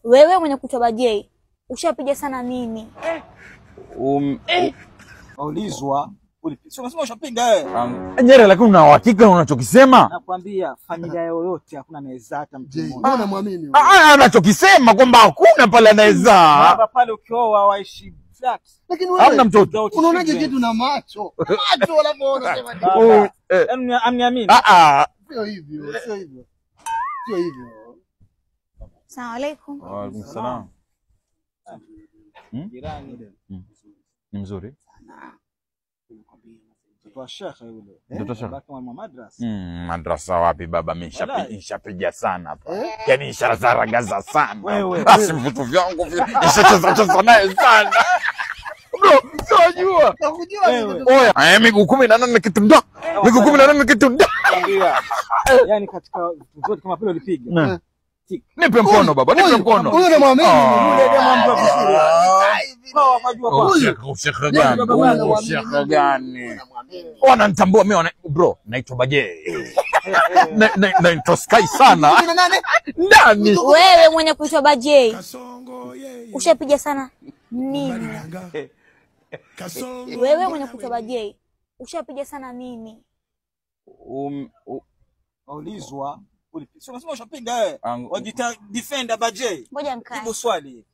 Wewe mwenye kutoba J, ushapiga sana nini? Ulizwa sio unasema ushapiga wewe. Nyere, lakini una uhakika unachokisema? Nakwambia familia yoyote hakuna anaweza hata mtu mmoja. Mbona muamini? Anachokisema kwamba hakuna pale anaweza. Baba pale ukioa waishi flat. Lakini wewe hamna mtoto. Unaonaje kitu na macho? Macho unapoona sema amniamini. Sio hivyo, sio hivyo. Sio hivyo. Asalamu alaykum. Wa alaykum salaam. Jirani Ni mzuri. kwa shekhe yule. Mtoto shekhe. Baki mwa madrasa. Madrasa wapi baba, mimi nishapiga sana hapa. Yaani nisharagaza sana. Wewe. Basi vitu vyangu nishacheza naye sana. Bro, unajua? Nakujua wewe. Oya, miguu 18 kitunda. Miguu 18 kitunda. Yaani katika zote kama vile ulipiga. Nipe mkono baba, nipe mkono. Huyo na muamini. Yule demo mtu vizuri. Kwa wajua kwa. Shekhe gani? Wananitambua mimi bro, naitwa Baje. Naitwa Sky sana. Ndani. Wewe mwenye kutoba J, ushapiga sana nini? Wewe mwenye kutoba J, ushapiga sana nini? Ulizwa sio unasema ushapiga wewe. Wajita defender Baje. Ngoja nikae. Jibu swali.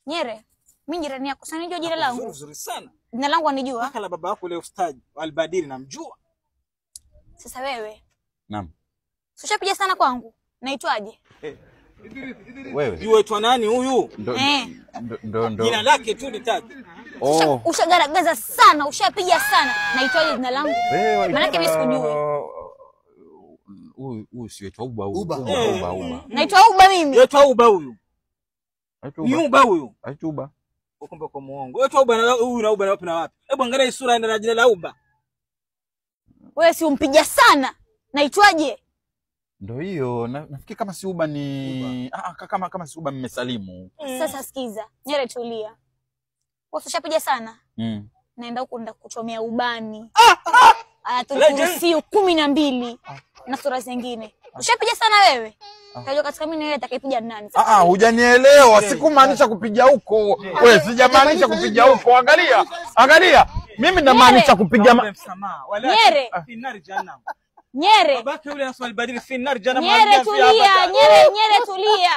Nyere, mimi jirani yako, sana unajua jina langu? Nzuri sana. Jina langu anijua? Kaka la baba yako leo ustadi Albadiri namjua. Sasa wewe, Naam. ushapiga sana kwangu. Naitwaje? Wewe. Yule aitwa nani huyu? Ndo. Jina lake tu litaki. Ushagaragaza sana, ushapiga sana. Naitwaje jina langu? Maana mimi sikujui. Huyu si aitwa Uba. Uba. Naitwa Uba mimi. Aitwa Uba huyu. Ni Uba huyu. Aitwa Uba. Ukumbe kwa muongo. Aitwa Uba na huyu na Uba na wapi na wapi? Hebu angalia sura ina jina la Uba. Wewe si umpiga sana. Naitwaje? Ndio hiyo, nafikiri kama si Uba ni kama si Uba mmesalimu. Sasa sikiza, Nyere tulia. Wewe ushapiga sana. Naenda huko ndo kuchomea ubani. Tulikuruhusiwa 12 na sura zingine. Ushapiga sana wewe? Kajua katika mimi wewe atakayepiga nani? Hujanielewa, sikumaanisha kupiga huko. Wewe sijamaanisha kupiga huko. Angalia. Mimi namaanisha kupiga msamaha. Nyere. Finari jana. Nyere. Babake yule anasema Albadiri finari jana Nyere tulia, Nyere tulia.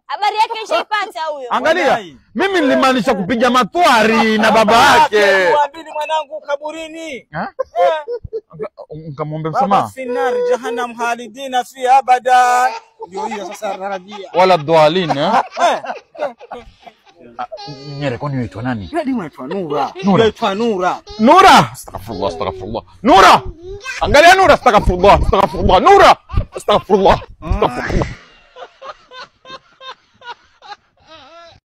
Habari yake nishaipata huyo. Angalia, mimi nilimaanisha kupiga matwari na baba yake. Mwambie mwanangu kaburini. Ngamwombe msamaha. Finari jahannam halidina fi abada. Ndio hiyo sasa tarajia. Wala dhalin. Nyere, kwani unaitwa nani? Ndio unaitwa Nura. Unaitwa Nura. Astaghfirullah. Nura! Angalia Nura, astaghfirullah. Nura! Astaghfirullah.